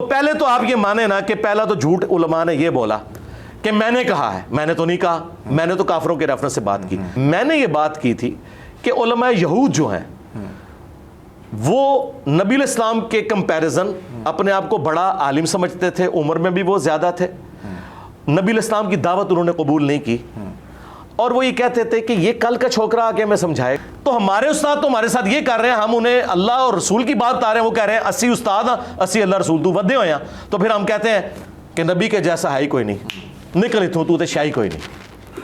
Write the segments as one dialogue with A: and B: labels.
A: پہلے تو آپ یہ مانے نا کہ پہلا تو جھوٹ علماء نے یہ بولا کہ میں نے کہا ہے، میں نے تو نہیں کہا، میں نے تو کافروں کے ریفرنس سے بات کی. میں نے یہ بات کی تھی کہ علماء یہود جو ہیں وہ نبی علیہ السلام کے کمپیریزن اپنے آپ کو بڑا عالم سمجھتے تھے، عمر میں بھی وہ زیادہ تھے، نبی علیہ السلام کی دعوت انہوں نے قبول نہیں کی، اور وہ یہ کہتے تھے کہ یہ کل کا چھوکرا آ کے ہمیں سمجھائے. تو ہمارے استاد تو ہمارے ساتھ یہ کر رہے ہیں، ہم انہیں اللہ اور رسول کی بات بتا رہے ہیں، وہ کہہ رہے ہیں 80 استاد 80 اللہ رسول تو ودے ہوئے ہیں. تو پھر ہم کہتے ہیں کہ نبی کے جیسا ہے ہی کوئی نہیں، نکل تو تے شاہی کوئی نہیں.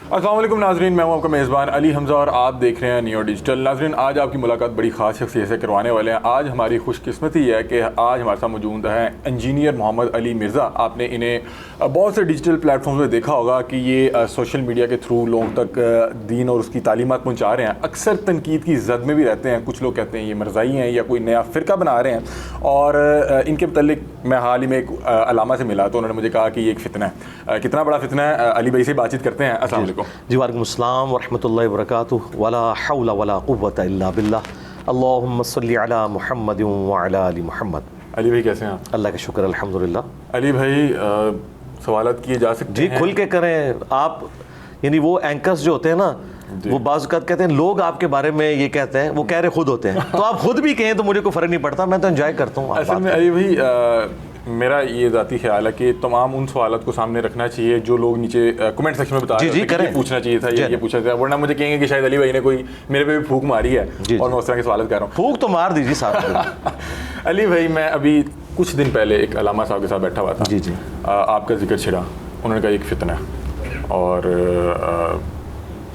B: السلام علیکم ناظرین، میں ہوں آپ کا میزبان علی حمزہ اور آپ دیکھ رہے ہیں نیو ڈیجیٹل. ناظرین، آج آپ کی ملاقات بڑی خاص شخصیت سے کروانے والے ہیں. آج ہماری خوش قسمتی ہے کہ آج ہمارے ساتھ موجود ہیں انجینئر محمد علی مرزا. آپ نے انہیں بہت سے ڈیجیٹل پلیٹ فارمز میں دیکھا ہوگا کہ یہ سوشل میڈیا کے تھرو لوگوں تک دین اور اس کی تعلیمات پہنچا رہے ہیں. اکثر تنقید کی زد میں بھی رہتے ہیں. کچھ لوگ کہتے ہیں یہ مرزائی ہیں یا کوئی نیا فرقہ بنا رہے ہیں. اور ان کے متعلق میں حال ہی میں ایک علامہ سے ملا تو انہوں نے مجھے کہا کہ یہ ایک فتنہ ہے. کتنا بڑا فتنہ ہے؟ علی بھائی سے بات چیت کرتے ہیں. السلام علیکم.
A: جی وعلیکم السلام ورحمۃ اللہ وبرکاتہ. ولا حول ولا قوۃ الا باللہ. اللہم صلی علی محمد وعلی آل محمد.
B: علی بھائی کیسے ہیں آپ؟
A: اللہ کا شکر الحمدللہ.
B: علی بھائی سوالات کیے جا سکتے ہیں؟
A: جی کھل کے کریں آپ. یعنی وہ اینکرز جو ہوتے ہیں نا وہ بعض اوقات کہتے ہیں لوگ آپ کے بارے میں یہ کہتے ہیں، وہ کہہ رہے خود ہوتے ہیں. تو آپ خود بھی کہیں تو مجھے کوئی فرق نہیں پڑتا، میں تو انجوائے کرتا ہوں.
B: اصل میں علی بھائی میرا یہ ذاتی خیال ہے کہ تمام ان سوالات کو سامنے رکھنا چاہیے جو لوگ نیچے کمنٹ سیکشن میں بتا رہے ہیں. یہ پوچھنا چاہیے تھا، یہ پوچھنا چاہیے، ورنہ مجھے کہیں گے کہ شاید علی بھائی نے کوئی میرے پہ بھی پھونک ماری ہے اور میں اس طرح کے سوالات کر رہا ہوں.
A: پھونک تو مار دیجیے صاحب.
B: علی بھائی میں ابھی کچھ دن پہلے ایک علامہ صاحب کے ساتھ بیٹھا ہوا تھا.
A: جی جی.
B: آپ کا ذکر چھڑا، انہوں نے کہا ایک فتنہ ہے. اور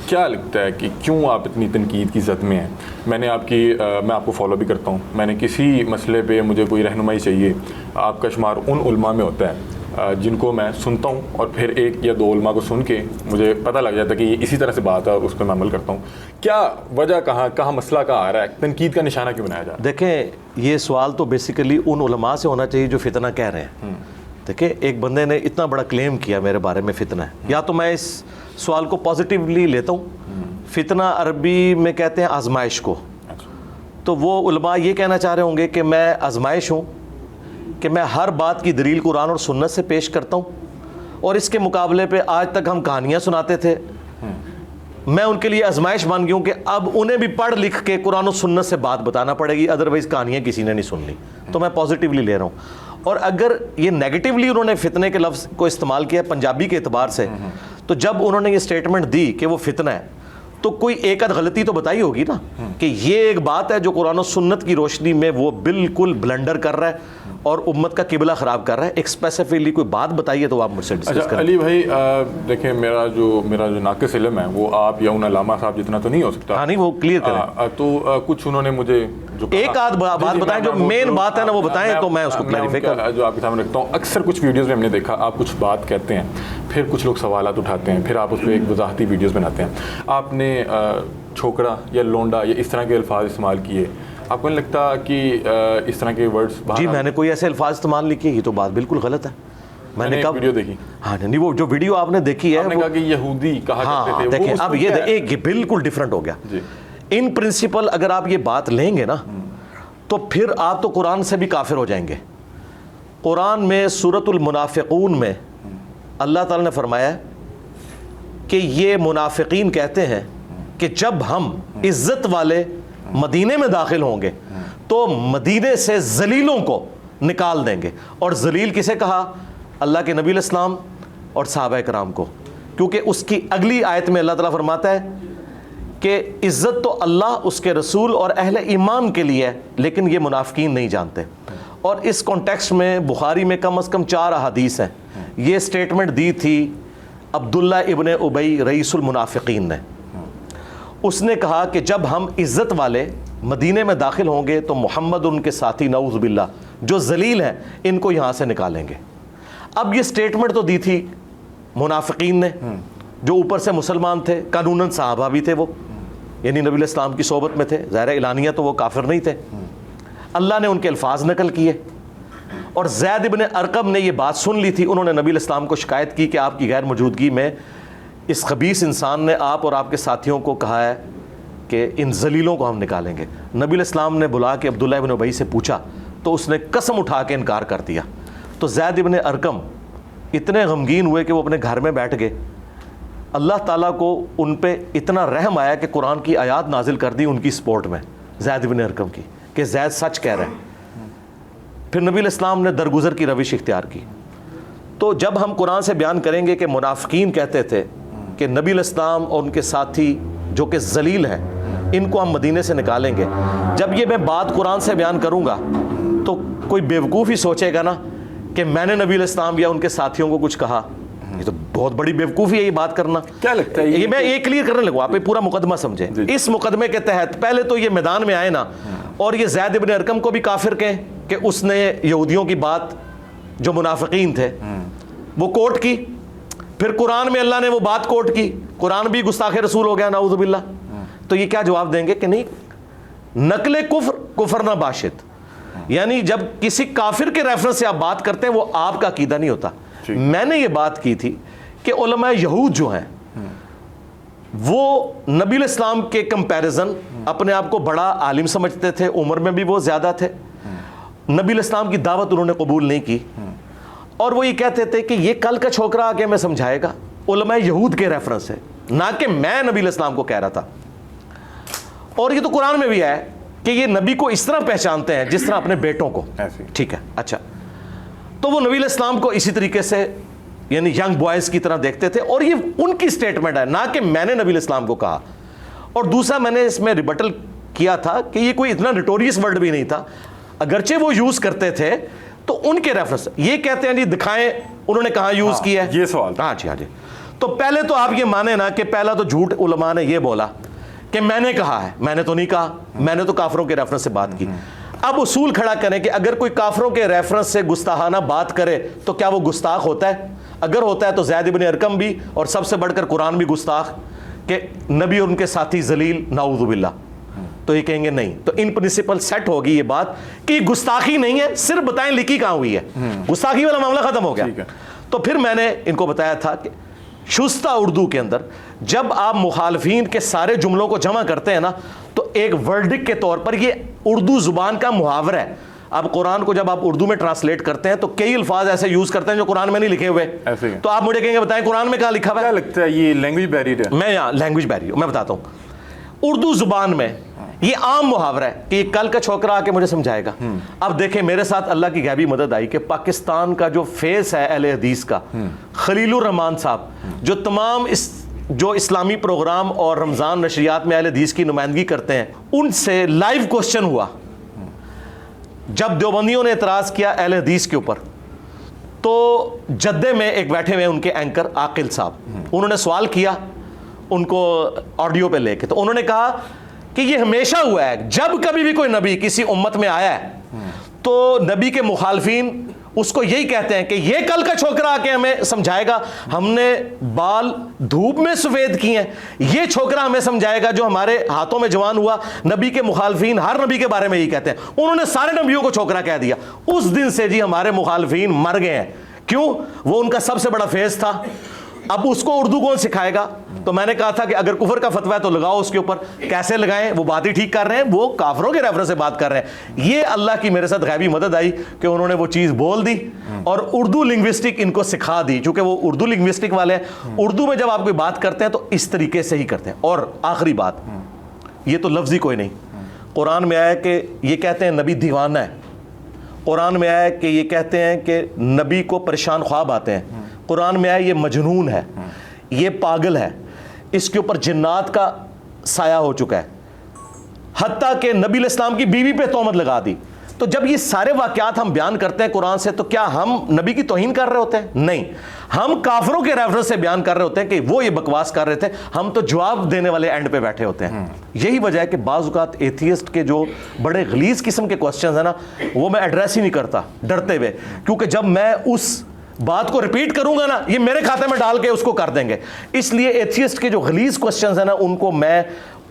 B: کیا لگتا ہے کہ کیوں آپ اتنی تنقید کی زد میں ہیں؟ میں آپ کو فالو بھی کرتا ہوں. میں نے کسی مسئلے پہ مجھے کوئی رہنمائی چاہیے، آپ کا شمار ان علماء میں ہوتا ہے جن کو میں سنتا ہوں اور پھر ایک یا دو علماء کو سن کے مجھے پتہ لگ جاتا ہے کہ یہ اسی طرح سے بات ہے اور اس پہ میں عمل کرتا ہوں. کیا وجہ کہاں مسئلہ کہاں آ رہا ہے؟ تنقید کا نشانہ کیوں بنایا جا رہا ہے؟
A: دیکھیں یہ سوال تو بیسیکلی ان علماء سے ہونا چاہیے جو فتنہ کہہ رہے ہیں. دیکھیں ایک بندے نے اتنا بڑا کلیم کیا میرے بارے میں فتنہ ہے، یا تو میں اس سوال کو پازیٹیولی لیتا ہوں. فتنہ عربی میں کہتے ہیں آزمائش کو. تو وہ علماء یہ کہنا چاہ رہے ہوں گے کہ میں آزمائش ہوں کہ میں ہر بات کی دلیل قرآن اور سنت سے پیش کرتا ہوں، اور اس کے مقابلے پہ آج تک ہم کہانیاں سناتے تھے، میں ان کے لیے آزمائش مان گئی ہوں کہ اب انہیں بھی پڑھ لکھ کے قرآن و سنت سے بات بتانا پڑے گی، ادروائز کہانیاں کسی نے نہیں سننی. تو میں پازیٹیولی لے رہا ہوں. اور اگر یہ نیگیٹیولی انہوں نے فتنے کے لفظ کو استعمال کیا پنجابی کے اعتبار سے، تو جب انہوں نے یہ سٹیٹمنٹ دی کہ وہ فتنہ ہے تو کوئی ایک آدھ غلطی تو بتائی ہوگی نا کہ یہ ایک بات ہے جو قرآن و سنت کی روشنی میں وہ بالکل بلنڈر کر رہا ہے اور امت کا قبلہ خراب کر رہا ہے. ایک اسپیسیفکلی کوئی بات بتائیے تو آپ مجھ سے ڈسکس کریں.
B: علی بھائی دیکھیں میرا جو ناقص علم ہے وہ آپ یا ان علامہ صاحب جتنا تو نہیں ہو سکتا.
A: ہاں نہیں وہ کلیئر کریں.
B: تو کچھ انہوں نے مجھے جو
A: ایک آدھ بات بتائیں، جو مین بات ہے نا وہ بتائیں تو میں اس کو کلیریفائی کروں.
B: جو آپ کے سامنے رکھتا ہوں، اکثر کچھ ویڈیوز میں ہم نے دیکھا آپ کچھ بات کہتے ہیں، پھر کچھ لوگ سوالات اٹھاتے ہیں، پھر آپ اس پہ ایک وضاحتی ویڈیوز بناتے ہیں. آپ نے چھوکرا یا لونڈا یا اس طرح کے الفاظ استعمال کیے، آپ کو نہیں لگتا کہ اس طرح کے ورڈز؟
A: جی میں نے کوئی ایسے الفاظ استعمال نہیں کیے، یہ تو بات بالکل غلط ہے.
B: میں نے کب ویڈیو دیکھی؟
A: ہاں نہیں وہ جو ویڈیو آپ نے دیکھی ہے
B: آپ نے کہا کہ یہودی کہا کرتے تھے.
A: دیکھیں اب یہ ایک بالکل ڈفرنٹ ہو گیا. ان پرنسپل اگر آپ یہ بات لیں گے نا تو پھر آپ تو قرآن سے بھی کافر ہو جائیں گے. قرآن میں سورۃ المنافقون میں اللہ تعالیٰ نے فرمایا کہ یہ منافقین کہتے ہیں کہ جب ہم عزت والے مدینے میں داخل ہوں گے تو مدینے سے ذلیلوں کو نکال دیں گے. اور ذلیل کسے کہا؟ اللہ کے نبی علیہ السلام اور صحابہ کرام کو، کیونکہ اس کی اگلی آیت میں اللہ تعالیٰ فرماتا ہے کہ عزت تو اللہ، اس کے رسول اور اہل ایمان کے لیے ہے، لیکن یہ منافقین نہیں جانتے. اور اس کانٹیکسٹ میں بخاری میں کم از کم 4 احادیث ہیں. یہ سٹیٹمنٹ دی تھی عبداللہ ابن ابی رئیس المنافقین نے. اس نے کہا کہ جب ہم عزت والے مدینے میں داخل ہوں گے تو محمد ان کے ساتھی نعوذ باللہ جو ذلیل ہیں ان کو یہاں سے نکالیں گے. اب یہ سٹیٹمنٹ تو دی تھی منافقین نے جو اوپر سے مسلمان تھے، قانوناً صحابہ بھی تھے، وہ یعنی نبی علیہ السلام کی صحبت میں تھے، ظاہر اعلانیہ تو وہ کافر نہیں تھے. اللہ نے ان کے الفاظ نقل کیے اور زید ابن ارقم نے یہ بات سن لی تھی. انہوں نے نبی علیہ السلام کو شکایت کی کہ آپ کی غیر موجودگی میں اس خبیث انسان نے آپ اور آپ کے ساتھیوں کو کہا ہے کہ ان ذلیلوں کو ہم نکالیں گے. نبی علیہ السلام نے بلا کے عبداللہ ابن ابی سے پوچھا تو اس نے قسم اٹھا کے انکار کر دیا. تو زید ابن ارقم اتنے غمگین ہوئے کہ وہ اپنے گھر میں بیٹھ گئے. اللہ تعالیٰ کو ان پہ اتنا رحم آیا کہ قرآن کی آیات نازل کر دی ان کی سپورٹ میں, زید ابن ارقم کی, کہ زید سچ کہہ رہے ہیں. پھر نبی علیہ السلام نے درگزر کی روش اختیار کی. تو جب ہم قرآن سے بیان کریں گے کہ منافقین کہتے تھے کہ نبی علیہ السلام اور ان کے ساتھی جو کہ ذلیل ہیں ان کو ہم مدینے سے نکالیں گے, جب یہ میں بات قرآن سے بیان کروں گا تو کوئی بیوقوف ہی سوچے گا نا کہ میں نے نبی علیہ السلام یا ان کے ساتھیوں کو کچھ کہا. یہ تو بہت بڑی بیوقوفی ہے یہ بات کرنا.
B: کیا لگتا ہے
A: یہ میں یہ کلیئر کرنے لگوں, آپ پورا مقدمہ سمجھیں. اس مقدمے کے تحت پہلے تو یہ میدان میں آئے نا, اور یہ زید ابن ارقم کو بھی کافر کہیں کہ اس نے یہودیوں کی بات جو منافقین تھے وہ کوٹ کی, پھر قرآن میں اللہ نے وہ بات کوٹ کی, قرآن بھی گستاخ رسول ہو گیا نعوذ باللہ. تو یہ کیا جواب دیں گے کہ نہیں, نقل کفر نہ باشد, یعنی جب کسی کافر کے ریفرنس سے آپ بات کرتے ہیں وہ آپ کا عقیدہ نہیں ہوتا. میں نے یہ بات کی تھی کہ علماء یہود جو ہیں وہ نبی علیہ السلام کے کمپیریزن اپنے آپ کو بڑا عالم سمجھتے تھے, عمر میں بھی وہ زیادہ تھے, نبی علیہ السلام کی دعوت انہوں نے قبول نہیں کی, اور وہ یہ کہتے تھے کہ یہ کل کا چھوکرا آ کے ہمیں سمجھائے گا. علماء یہود کے ریفرنس سے, نہ کہ میں نبی علیہ السلام کو کہہ رہا تھا. اور یہ تو قرآن میں بھی ہے کہ یہ نبی کو اس طرح پہچانتے ہیں جس طرح اپنے بیٹوں کو. ٹھیک ہے, اچھا, تو وہ نبی علیہ السلام کو اسی طریقے سے یعنی ینگ بوائز کی طرح دیکھتے تھے, اور یہ ان کی سٹیٹمنٹ ہے, نہ کہ میں نے نبی علیہ السلام کو کہا. اور دوسرا میں نے اس میں ریبٹل کیا تھا کہ یہ کوئی اتنا نٹوریس ورڈ بھی نہیں تھا, اگرچہ وہ یوز کرتے تھے تو ان کے ریفرنس یہ کہتے ہیں جی دکھائیں انہوں نے کہاں یوز کیا ہے.
B: یہ سوال,
A: ہاں جی, ہاں جی. تو پہلے تو آپ یہ مانیں نا کہ پہلا تو جھوٹ علماء نے یہ بولا کہ میں نے کہا ہے, میں نے تو نہیں کہا, میں نے تو کافروں کے ریفرنس سے بات کی. اب اصول کھڑا کریں کہ اگر کوئی کافروں کے ریفرنس سے گستاخانہ بات کرے تو کیا وہ گستاخ ہوتا ہے؟ اگر ہوتا ہے تو زید ابن ارقم بھی, اور سب سے بڑھ کر قرآن بھی گستاخ, کہ نبی اور ان کے ساتھی ذلیل نعوذ باللہ. تو یہ کہیں گے نہیں. تو ان پرنسپل سیٹ ہوگی یہ بات کہ یہ گستاخی نہیں ہے, صرف بتائیں لکھی کہاں ہوئی ہے, گستاخی والا معاملہ ختم ہو گیا. تو پھر میں نے ان کو بتایا تھا کہ شستہ اردو کے اندر جب آپ مخالفین کے سارے جملوں کو جمع کرتے ہیں نا تو ایک ورڈک کے طور پر یہ اردو زبان کا محاورہ ہے. اب قرآن کو جب آپ اردو میں ٹرانسلیٹ کرتے ہیں تو کئی الفاظ ایسے یوز کرتے ہیں جو قرآن میں نہیں لکھے ہوئے, تو آپ مجھے کہیں گے بتائیں قرآن میں کہاں لکھا ہوا ہے؟
B: کیا لگتا ہے یہ لینگویج بیریئر ہے؟
A: میں یہاں لینگویج بیریئر میں بتاتا ہوں. اردو زبان میں یہ عام محاورہ ہے کہ کل کا چھوکرا آ کے مجھے سمجھائے گا. اب دیکھیں میرے ساتھ اللہ کی غیبی مدد آئی کہ پاکستان کا جو فیس ہے اہل حدیث کا, خلیل الرحمان صاحب, جو تمام جو اسلامی پروگرام اور رمضان نشریات میں اہل حدیث کی نمائندگی کرتے ہیں, ان سے لائیو کوسچن ہوا جب دیوبندیوں نے اعتراض کیا اہل حدیث کے اوپر. تو جدے میں ایک بیٹھے ہوئے ان کے اینکر عاقل صاحب, انہوں نے سوال کیا ان کو آڈیو پہ لے کے, تو انہوں نے کہا کہ یہ ہمیشہ ہوا ہے جب کبھی بھی کوئی نبی کسی امت میں آیا ہے تو نبی کے مخالفین اس کو یہی کہتے ہیں کہ یہ کل کا چھوکرا آ کے ہمیں سمجھائے گا, ہم نے بال دھوپ میں سفید کیے ہیں, یہ چھوکرا ہمیں سمجھائے گا جو ہمارے ہاتھوں میں جوان ہوا. نبی کے مخالفین ہر نبی کے بارے میں یہی کہتے ہیں, انہوں نے سارے نبیوں کو چھوکرا کہہ دیا. اس دن سے جی ہمارے مخالفین مر گئے ہیں. کیوں؟ وہ ان کا سب سے بڑا فیض تھا. اب اس کو اردو کون سکھائے گا؟ تو میں نے کہا تھا کہ اگر کفر کا فتویٰ ہے تو لگاؤ اس کے اوپر. کیسے لگائیں؟ وہ بات ہی ٹھیک کر رہے ہیں, وہ کافروں کے ریفرنس سے بات کر رہے ہیں. یہ اللہ کی میرے ساتھ غیبی مدد آئی کہ انہوں نے وہ چیز بول دی اور اردو لنگوسٹک ان کو سکھا دی, چونکہ وہ اردو لنگوسٹک والے ہیں. اردو میں جب آپ کوئی بات کرتے ہیں تو اس طریقے سے ہی کرتے ہیں. اور آخری بات, یہ تو لفظی کوئی نہیں, قرآن میں آیا کہ یہ کہتے ہیں نبی دیوانہ ہے, قرآن میں آیا کہ یہ کہتے ہیں کہ نبی کو پریشان خواب آتے ہیں, قرآن میں آیا یہ مجنون ہے, یہ پاگل ہے, اس کے اوپر جنات کا سایہ ہو چکا ہے, حتیٰ کہ نبی علیہ السلام کی بیوی پہ تہمت لگا دی. تو جب یہ سارے واقعات ہم بیان کرتے ہیں قرآن سے تو کیا ہم نبی کی توہین کر رہے ہوتے ہیں؟ نہیں, ہم کافروں کے ریفرنس سے بیان کر رہے ہوتے ہیں کہ وہ یہ بکواس کر رہے تھے, ہم تو جواب دینے والے اینڈ پہ بیٹھے ہوتے ہیں. یہی وجہ ہے کہ بعض اوقات ایتھیسٹ کے جو بڑے غلیظ قسم کے کوسچنز ہیں نا وہ میں ایڈریس ہی نہیں کرتا ڈرتے ہوئے, کیونکہ جب میں اس بات کو ریپیٹ کروں گا نا یہ میرے کھاتے میں ڈال کے اس کو کر دیں گے. اس لیے ایتھیسٹ کے جو غلیظ کوسچنز ہیں نا ان کو میں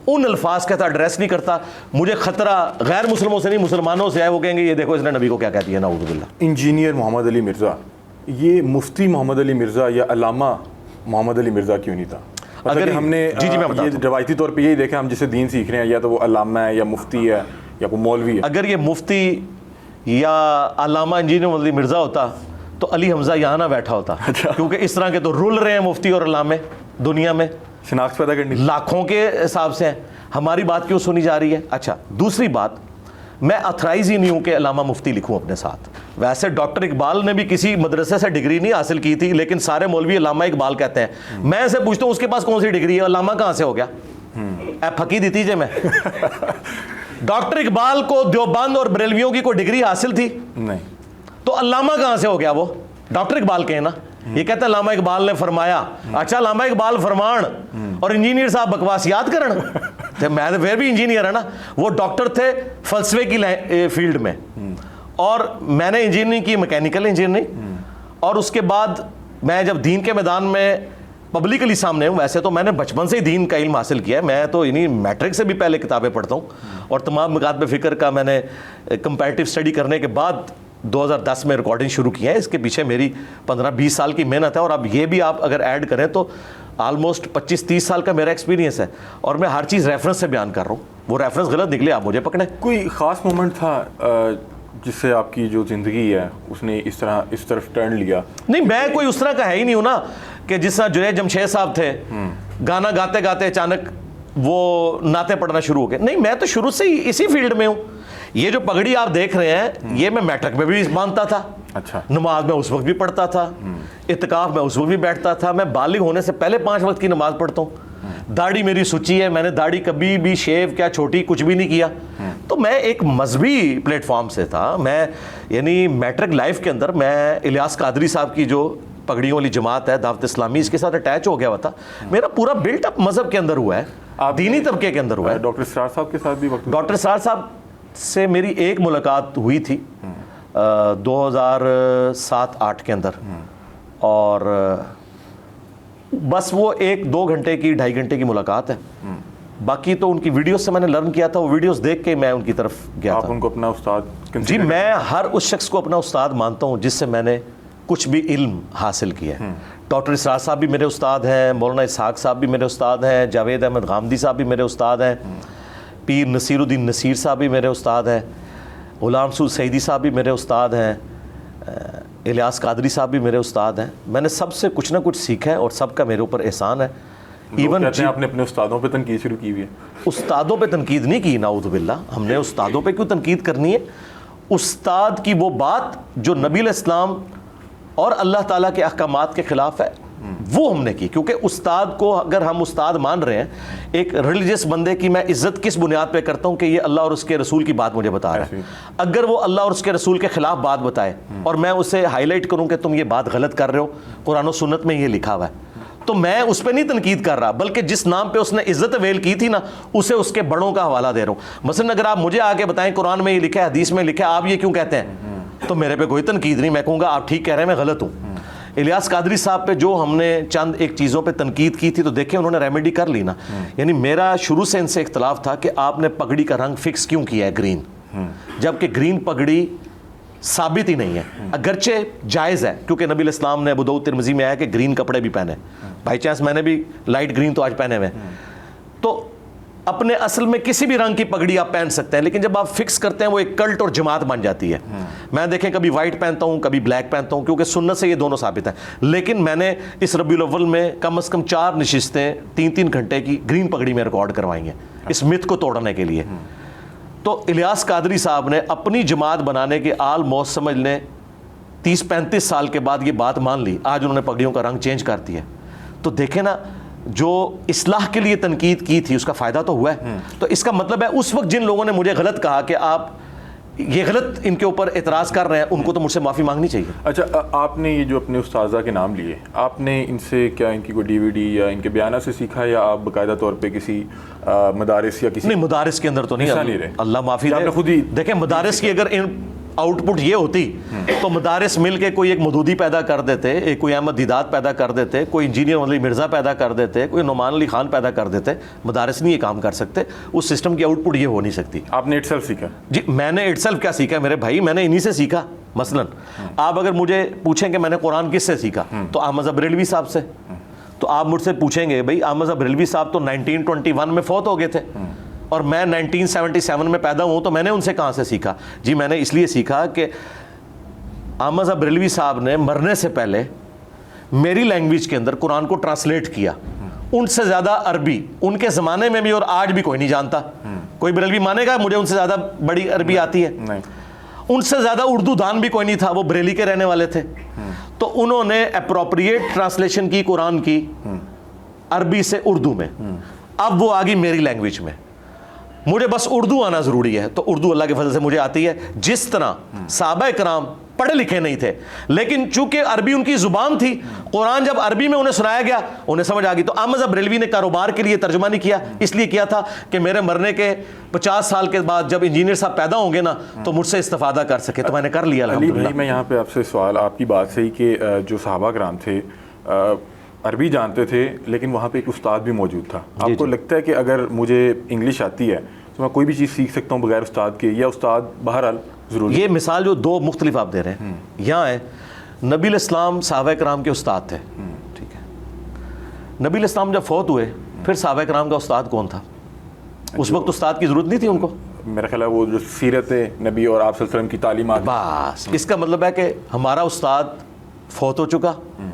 A: ان الفاظ کے ساتھ ایڈریس نہیں کرتا. مجھے خطرہ غیر مسلموں سے نہیں, مسلمانوں سے ہے. وہ کہیں گے یہ دیکھو اس نے نبی کو کیا کہہ دیا, نعوذ باللہ.
B: انجینئر محمد علی مرزا, یہ مفتی محمد علی مرزا یا علامہ محمد علی مرزا کیوں نہیں تھا؟ اگر ہم نے یہ روایتی طور پہ یہی دیکھا, ہم جسے دین سیکھ رہے ہیں یا تو وہ علامہ ہے یا مفتی ہے یا کوئی مولوی ہے.
A: اگر یہ مفتی یا علامہ انجینئر محمد علی مرزا ہوتا تو علی حمزہ یہاں نہ بیٹھا ہوتا, کیونکہ اس طرح کے تو رول رہے ہیں مفتی اور علامے دنیا میں,
B: شناخت پیدا کرنی
A: لاکھوں کے حساب سے ہیں, ہماری بات کیوں سنی جا رہی ہے. اچھا دوسری بات, میں اتھرائز ہی نہیں ہوں کہ علامہ مفتی لکھوں اپنے ساتھ. ویسے ڈاکٹر اقبال نے بھی کسی مدرسے سے ڈگری نہیں حاصل کی تھی, لیکن سارے مولوی علامہ اقبال کہتے ہیں. میں اسے پوچھتا ہوں اس کے پاس کون سی ڈگری ہے, علامہ کہاں سے ہو گیا؟ اے پھکی دیتی جے میں. ڈاکٹر اقبال کو دیوبند اور بریلویوں کی کوئی ڈگری حاصل تھی
B: نہیں,
A: تو علامہ کہاں سے ہو گیا؟ وہ ڈاکٹر اقبال کے ہیں نا. یہ کہتے ہیں علامہ اقبال نے فرمایا. اچھا علامہ اقبال فرمان اور انجینئر صاحب بکواسیات کرن. میں تو پھر بھی انجینئر ہے نا. وہ ڈاکٹر تھے فلسفے کی فیلڈ میں, اور میں نے انجینئرنگ کی, میکینیکل انجینئرنگ. اور اس کے بعد میں جب دین کے میدان میں پبلکلی سامنے ہوں, ویسے تو میں نے بچپن سے ہی دین کا علم حاصل کیا ہے. میں تو میٹرک سے بھی پہلے کتابیں پڑھتا ہوں, اور تمام مکاتب فکر کا میں نے کمپیریٹیو اسٹڈی کرنے کے بعد 2010 میں ریکارڈنگ شروع کی ہے. اس کے پیچھے میری 15-20 سال کی محنت ہے, اور اب یہ بھی آپ اگر ایڈ کریں تو آلموسٹ 25-30 سال کا میرا ایکسپیرینس ہے, اور میں ہر چیز ریفرنس سے بیان کر رہا ہوں. وہ ریفرنس غلط نکلے آپ مجھے پکڑیں.
B: کوئی خاص مومنٹ تھا جس سے آپ کی جو زندگی ہے اس نے اس طرف ٹرن لیا؟
A: نہیں, میں کوئی اس طرح کا ہے ہی نہیں ہوں نا کہ جس طرح جنید جمشید صاحب تھے, گانا گاتے گاتے اچانک وہ نعتیں پڑھنا شروع ہو گئے. نہیں, میں تو شروع سے ہی اسی فیلڈ میں ہوں. یہ جو پگڑی آپ دیکھ رہے ہیں یہ میں میٹرک میں بھی باندھتا تھا.
B: اچھا,
A: نماز میں اس وقت بھی پڑھتا تھا, اعتکاف میں اس وقت بھی بیٹھتا تھا. میں بالغ ہونے سے پہلے 5 وقت کی نماز پڑھتا ہوں. داڑھی میری سچی ہے, میں نے داڑھی کبھی بھی شیو کیا چھوٹی کچھ بھی نہیں کیا. تو میں ایک مذہبی پلیٹ فارم سے تھا. میں یعنی میٹرک لائف کے اندر میں الیاس قادری صاحب کی جو پگڑیوں والی جماعت ہے دعوت اسلامی, اس کے ساتھ اٹیچ ہو گیا ہوا تھا. میرا پورا بلٹ اپ مذہب کے اندر ہوا ہے, دینی طبقے کے اندر ہوا ہے.
B: ڈاکٹر اسرار صاحب کے ساتھ بھی وقت؟
A: ڈاکٹر اسرار صاحب سے میری ایک ملاقات ہوئی تھی 2007-8 کے اندر, اور بس وہ 1-2 گھنٹے کی 2.5 گھنٹے کی ملاقات ہے. باقی تو ان کی ویڈیوز سے میں نے لرن کیا تھا, وہ ویڈیوز دیکھ کے میں ان کی طرف گیا تھا.
B: آپ ان کو اپنا استاد؟
A: جی, میں ہر اس شخص کو اپنا استاد مانتا ہوں جس سے میں نے کچھ بھی علم حاصل کیا ہے. ڈاکٹر اسرار صاحب بھی میرے استاد ہیں, مولانا اسحاق صاحب بھی میرے استاد ہیں, جاوید احمد غامدی صاحب بھی میرے استاد ہیں, پیر نصیر الدین نصیر صاحب بھی میرے استاد ہیں, غلام سعود سعیدی صاحب بھی میرے استاد ہیں, الیاس قادری صاحب بھی میرے استاد ہیں. میں نے سب سے کچھ نہ کچھ سیکھا ہے, اور سب کا میرے اوپر احسان ہے.
B: ایون آپ نے اپنے استادوں پہ تنقید شروع کی ہوئی ہے؟
A: استادوں پہ تنقید نہیں کی, نعوذ باللہ. ہم نے استادوں پہ کیوں تنقید کرنی ہے؟ استاد کی وہ بات جو نبی علیہ السلام اور اللہ تعالیٰ کے احکامات کے خلاف ہے وہ ہم نے کی. کیونکہ استاد کو اگر ہم استاد مان رہے ہیں, ایک ریلیجس بندے کی میں عزت کس بنیاد پہ کرتا ہوں کہ یہ اللہ اور اس کے رسول کی بات مجھے بتا رہا ہے. اگر وہ اللہ اور اس کے رسول کے خلاف بات بتائے اور میں اسے ہائی لائٹ کروں کہ تم یہ بات غلط کر رہے ہو, قرآن و سنت میں یہ لکھا ہوا ہے, تو میں اس پہ نہیں تنقید کر رہا, بلکہ جس نام پہ اس نے عزت ویل کی تھی نا اسے اس کے بڑوں کا حوالہ دے رہا ہوں. مثلا اگر آپ مجھے آ کے بتائیں قرآن میں یہ لکھا ہے, حدیث میں لکھا ہے, آپ یہ کیوں کہتے ہیں, تو میرے پہ کوئی تنقید نہیں. میں کہوں گا آپ ٹھیک کہہ رہے ہیں, میں غلط ہوں. الیاس قادری صاحب پہ جو ہم نے چند ایک چیزوں پہ تنقید کی تھی تو دیکھیں انہوں نے ریمیڈی کر لی نا. یعنی میرا شروع سے ان سے اختلاف تھا کہ آپ نے پگڑی کا رنگ فکس کیوں کیا ہے گرین, جبکہ گرین پگڑی ثابت ہی نہیں ہے, اگرچہ جائز ہے کیونکہ نبی علیہ السلام نے ابو داؤد ترمذی میں آیا کہ گرین کپڑے بھی پہنے. بائی چانس میں نے بھی لائٹ گرین تو آج پہنے ہوئے. تو اپنے اصل میں کسی بھی رنگ کی پگڑی آپ پہن سکتے ہیں, لیکن جب آپ فکس کرتے ہیں وہ ایک کلٹ اور جماعت بن جاتی ہے. میں دیکھیں کبھی وائٹ پہنتا ہوں, کبھی بلیک پہنتا ہوں, کیونکہ سنت سے یہ دونوں ثابت ہیں. لیکن میں نے اس ربیع الاول میں کم از کم 4 نشستیں 3-3 گھنٹے کی گرین پگڑی میں ریکارڈ کروائی ہیں اس مت کو توڑنے کے لیے. تو الیاس قادری صاحب نے اپنی جماعت بنانے کے آلموسٹ سمجھ لیں 30-35 سال کے بعد یہ بات مان لی, آج انہوں نے پگڑیوں کا رنگ چینج کر دیا. تو دیکھیں نا, جو اصلاح کے لیے تنقید کی تھی اس کا فائدہ تو ہوا ہے. تو اس کا مطلب ہے اس وقت جن لوگوں نے مجھے غلط کہا کہ آپ یہ غلط ان کے اوپر اعتراض کر رہے ہیں, ان کو تو مجھ سے معافی مانگنی چاہیے.
B: اچھا, آپ نے یہ جو اپنے استاذہ کے نام لیے, آپ نے ان سے کیا ان کی کوئی DVD یا ان کے بیانات سے سیکھا, یا آپ باقاعدہ طور پہ کسی مدارس یا کسی؟
A: نہیں, مدارس کے اندر تو نہیں رہے, اللہ معافی دے.
B: خود ہی
A: دیکھیں مدارس کی اگر آؤٹ پٹ یہ ہوتی تو مدارس مل کے کوئی ایک مودودی پیدا کر دیتے, ایک کوئی احمد دیدات پیدا کر دیتے, کوئی انجینئر علی مرزا پیدا کر دیتے, کوئی نعمان علی خان پیدا کر دیتے. مدارس نہیں یہ کام کر سکتے, اس سسٹم کی آؤٹ پٹ یہ ہو نہیں سکتی.
B: آپ نے اٹ سیلف سیکھا؟
A: جی, میں نے اٹ سیلف کیا سیکھا میرے بھائی, میں نے انہی سے سیکھا. مثلا آپ اگر مجھے پوچھیں کہ میں نے قرآن کس سے سیکھا, تو احمد بریلوی صاحب سے. تو آپ مجھ سے پوچھیں گے بھائی احمد بریلوی صاحب تو 1921 میں فوت ہو گئے تھے, اور میں 1977 میں پیدا ہوں, تو میں نے ان سے کہاں سے سیکھا؟ جی میں نے اس لیے سیکھا کہ احمد صاحب بریلوی صاحب نے مرنے سے پہلے میری لینگویج کے اندر قرآن کو ٹرانسلیٹ کیا. ان سے زیادہ عربی ان کے زمانے میں بھی اور آج بھی کوئی نہیں جانتا. کوئی بریلوی مانے گا مجھے ان سے زیادہ بڑی عربی آتی ہے؟
B: نہیں.
A: ان سے زیادہ اردو دان بھی کوئی نہیں تھا, وہ بریلی کے رہنے والے تھے. تو انہوں نے اپروپریٹ ٹرانسلیشن کی قرآن کی عربی سے اردو میں. اب وہ آگی میری لینگویج میں. مجھے بس اردو آنا ضروری ہے, تو اردو اللہ کے فضل سے مجھے آتی ہے. جس طرح صحابہ کرام پڑھے لکھے نہیں تھے, لیکن چونکہ عربی ان کی زبان تھی, قرآن جب عربی میں انہیں سنایا گیا انہیں سمجھ آ گئی. تو احمد صاحب بریلوی نے کاروبار کے لیے ترجمہ نہیں کیا, اس لیے کیا تھا کہ میرے مرنے کے 50 سال کے بعد جب انجینئر صاحب پیدا ہوں گے نا تو مجھ سے استفادہ کر سکے. تو میں نے کر لیا الحمدللہ.
B: میں یہاں پہ آپ سے سوال, آپ کی بات سے ہی کہ جو صحابہ کرام تھے عربی جانتے تھے لیکن وہاں پہ ایک استاد بھی موجود تھا. آپ کو لگتا ہے کہ اگر مجھے انگلش آتی ہے تو میں کوئی بھی چیز سیکھ سکتا ہوں بغیر استاد کے, یا استاد بہرحال ضروری؟
A: یہ مثال جو دو مختلف آپ دے رہے ہیں یہاں ہے. نبی علیہ السلام صحابہ کرام کے استاد تھے, ٹھیک ہے. نبی علیہ السلام جب فوت ہوئے پھر صحابہ کرام کا استاد کون تھا؟ اس وقت استاد کی ضرورت نہیں تھی ان کو.
B: میرا خیال ہے وہ جو سیرت نبی اور آپ صلی اللہ علیہ وسلم کی تعلیمات.
A: بس اس کا مطلب ہے کہ ہمارا استاد فوت ہو چکا,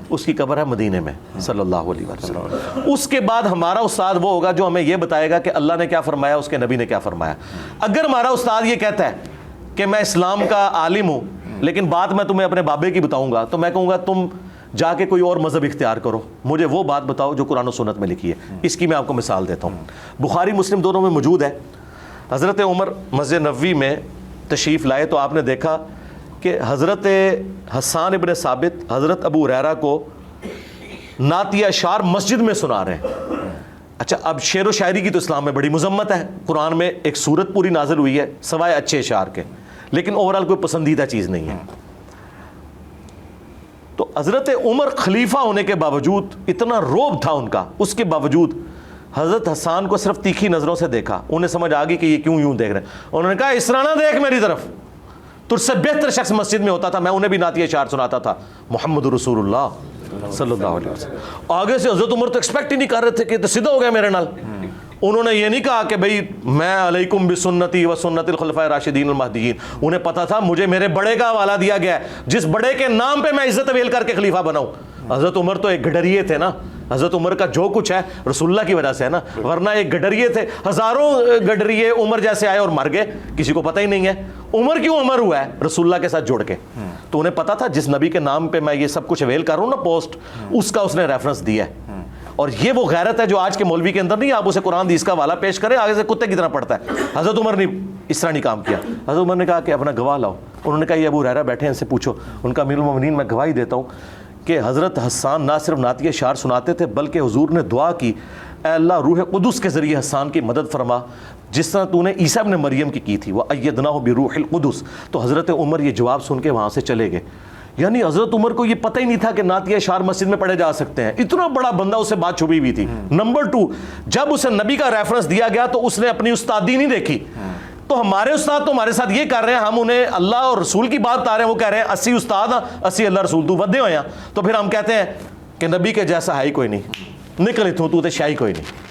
A: اس کی قبر ہے مدینے میں صلی اللہ علیہ وسلم. اس کے بعد ہمارا استاد وہ ہوگا جو ہمیں یہ بتائے گا کہ اللہ نے کیا فرمایا, اس کے نبی نے کیا فرمایا. اگر ہمارا استاد یہ کہتا ہے کہ میں اسلام کا عالم ہوں لیکن بات میں تمہیں اپنے بابے کی بتاؤں گا, تو میں کہوں گا تم جا کے کوئی اور مذہب اختیار کرو, مجھے وہ بات بتاؤ جو قرآن و سنت میں لکھی ہے. اس کی میں آپ کو مثال دیتا ہوں, بخاری مسلم دونوں میں موجود ہے. حضرت عمر مسجد نبوی میں تشریف لائے تو آپ نے دیکھا کہ حضرت حسان ابن ثابت حضرت ابو ہریرہ کو نعتیہ اشعار مسجد میں سنا رہے ہیں. اچھا, اب شعر و شاعری کی تو اسلام میں بڑی مذمت ہے, قرآن میں ایک سورت پوری نازل ہوئی ہے سوائے اچھے اشعار کے, لیکن اوورال کوئی پسندیدہ چیز نہیں ہے. تو حضرت عمر خلیفہ ہونے کے باوجود اتنا روب تھا ان کا, اس کے باوجود حضرت حسان کو صرف تیکھی نظروں سے دیکھا. انہیں سمجھ آ گئی کہ یہ کیوں یوں دیکھ رہے ہیں. انہوں نے کہا اس طرح نہ دیکھ میری طرف, تجھ سے بہتر شخص مسجد میں ہوتا تھا, میں انہیں بھی نعتیہ اشعار سناتا تھا, محمد رسول اللہ صلی اللہ علیہ وسلم. آگے سے حضرت عمر تو ایکسپیکٹ ہی نہیں کر رہے تھے کہ تو سیدھا ہو گیا میرے نال. انہوں نے یہ نہیں کہا کہ بھئی میں علیکم بسنتی و سنت الخلفاء راشدین المہدیین. انہیں پتا تھا مجھے میرے بڑے کا حوالہ دیا گیا ہے, جس بڑے کے نام پہ میں عزت اویل کر کے خلیفہ بناؤں. حضرت عمر تو ایک گڈریے تھے نا, حضرت عمر کا جو کچھ ہے رسول اللہ کی وجہ سے ہے نا, ورنہ ایک گڈریے تھے. ہزاروں گڈریے عمر جیسے آئے اور مر گئے, کسی کو پتہ ہی نہیں ہے. عمر کیوں عمر ہوا ہے؟ رسول اللہ کے ساتھ جوڑ کے. تو انہیں پتا تھا جس نبی کے نام پہ میں یہ سب کچھ اویل کر رہا ہوں نا پوسٹ, اس کا اس نے ریفرنس دیا ہے. اور یہ وہ غیرت ہے جو آج کے مولوی کے اندر نہیں. آپ اسے قرآن حدیث کا حوالہ پیش کریں آگے سے کتے کی طرح پڑھتا ہے. حضرت عمر نے اس طرح نہیں کام کیا. حضرت عمر نے کہا کہ اپنا گواہ لاؤ. انہوں نے کہا یہ ابو ہریرہ بیٹھے ہیں, ان سے پوچھو. ان کا امیر المومنین میں گواہی دیتا ہوں کہ حضرت حسان نہ صرف نعتیہ اشعار سناتے تھے بلکہ حضور نے دعا کی, اے اللہ روح قدس کے ذریعے حسان کی مدد فرما جس طرح تو نے عیسیٰ ابن مریم کی تھی, وَأَيَّدْنَاهُ بِرُوحِ الْقُدُسِ. تو حضرت عمر یہ جواب سن کے وہاں سے چلے گئے. یعنی حضرت عمر کو یہ پتہ ہی نہیں تھا کہ نعتیہ اشعار مسجد میں پڑھے جا سکتے ہیں. اتنا بڑا بندہ, اسے بات چھپی ہوئی تھی. نمبر 2, جب اسے نبی کا ریفرنس دیا گیا تو اس نے اپنی استادی نہیں دیکھی. تو ہمارے استاد تو ہمارے ساتھ یہ کر رہے ہیں, ہم انہیں اللہ اور رسول کی بات بتا رہے ہیں, وہ کہہ رہے ہیں 80 استاد 80 اللہ رسول, تو ودے ہوئے ہیں. تو پھر ہم کہتے ہیں کہ نبی کے جیسا ہے ہی کوئی نہیں, نکل اتوں تو شاہی کوئی نہیں.